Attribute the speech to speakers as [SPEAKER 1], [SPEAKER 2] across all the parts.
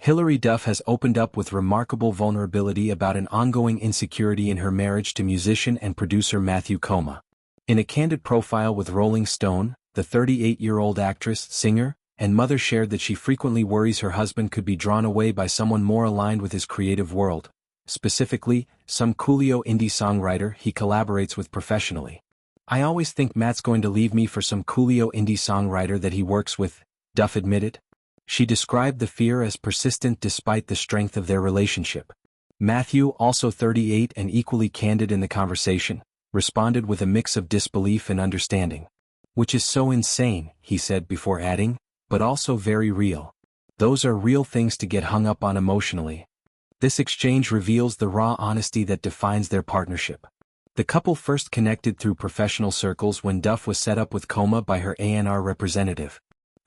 [SPEAKER 1] Hilary Duff has opened up with remarkable vulnerability about an ongoing insecurity in her marriage to musician and producer Matthew Koma. In a candid profile with Rolling Stone, the 38-year-old actress, singer, and mother shared that she frequently worries her husband could be drawn away by someone more aligned with his creative world, specifically, some coolio indie songwriter he collaborates with professionally. "I always think Matt's going to leave me for some coolio indie songwriter that he works with," Duff admitted. She described the fear as persistent despite the strength of their relationship. Matthew, also 38 and equally candid in the conversation, responded with a mix of disbelief and understanding. "Which is so insane," he said before adding, "but also very real. Those are real things to get hung up on emotionally." This exchange reveals the raw honesty that defines their partnership. The couple first connected through professional circles when Duff was set up with Koma by her A&R representative.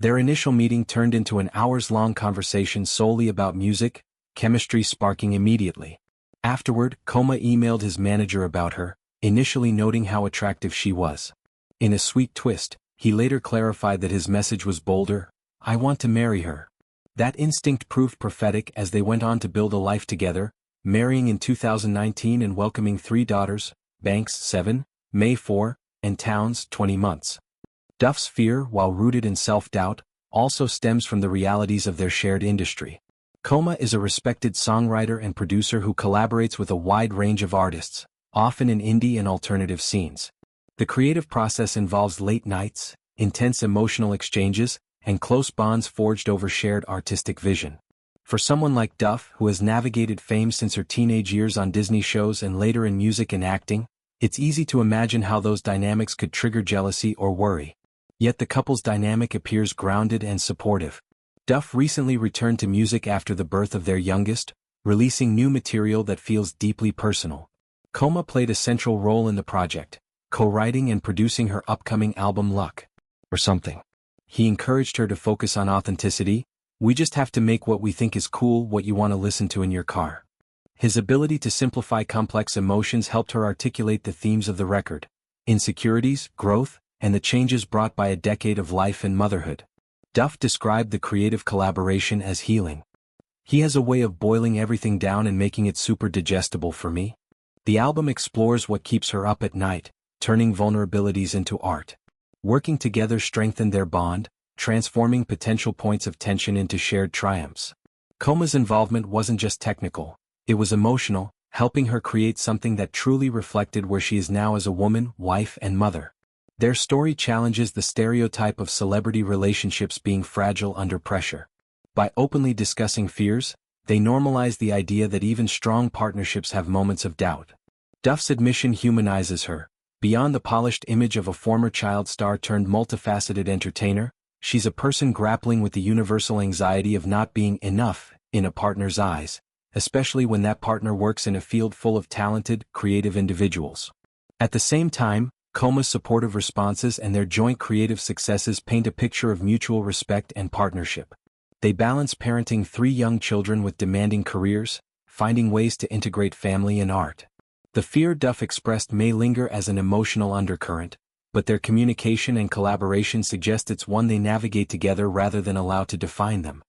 [SPEAKER 1] Their initial meeting turned into an hours-long conversation solely about music, chemistry sparking immediately. Afterward, Koma emailed his manager about her, initially noting how attractive she was. In a sweet twist, he later clarified that his message was bolder: "I want to marry her." That instinct proved prophetic as they went on to build a life together, marrying in 2019 and welcoming 3 daughters, Banks 7, May 4, and Towns 20 months. Duff's fear, while rooted in self-doubt, also stems from the realities of their shared industry. Koma is a respected songwriter and producer who collaborates with a wide range of artists, often in indie and alternative scenes. The creative process involves late nights, intense emotional exchanges, and close bonds forged over shared artistic vision. For someone like Duff, who has navigated fame since her teenage years on Disney shows and later in music and acting, it's easy to imagine how those dynamics could trigger jealousy or worry. Yet the couple's dynamic appears grounded and supportive. Duff recently returned to music after the birth of their youngest, releasing new material that feels deeply personal. Koma played a central role in the project, co-writing and producing her upcoming album Luck or Something. He encouraged her to focus on authenticity. "We just have to make what we think is cool, what you want to listen to in your car." His ability to simplify complex emotions helped her articulate the themes of the record: insecurities, growth, and the changes brought by a decade of life and motherhood. Duff described the creative collaboration as healing. "He has a way of boiling everything down and making it super digestible for me." The album explores what keeps her up at night, turning vulnerabilities into art. Working together strengthened their bond, transforming potential points of tension into shared triumphs. Koma's involvement wasn't just technical, it was emotional, helping her create something that truly reflected where she is now as a woman, wife, and mother. Their story challenges the stereotype of celebrity relationships being fragile under pressure. By openly discussing fears, they normalize the idea that even strong partnerships have moments of doubt. Duff's admission humanizes her. Beyond the polished image of a former child star turned multifaceted entertainer, she's a person grappling with the universal anxiety of not being enough in a partner's eyes, especially when that partner works in a field full of talented, creative individuals. At the same time, Koma's supportive responses and their joint creative successes paint a picture of mutual respect and partnership. They balance parenting 3 young children with demanding careers, finding ways to integrate family and art. The fear Duff expressed may linger as an emotional undercurrent, but their communication and collaboration suggest it's one they navigate together rather than allow to define them.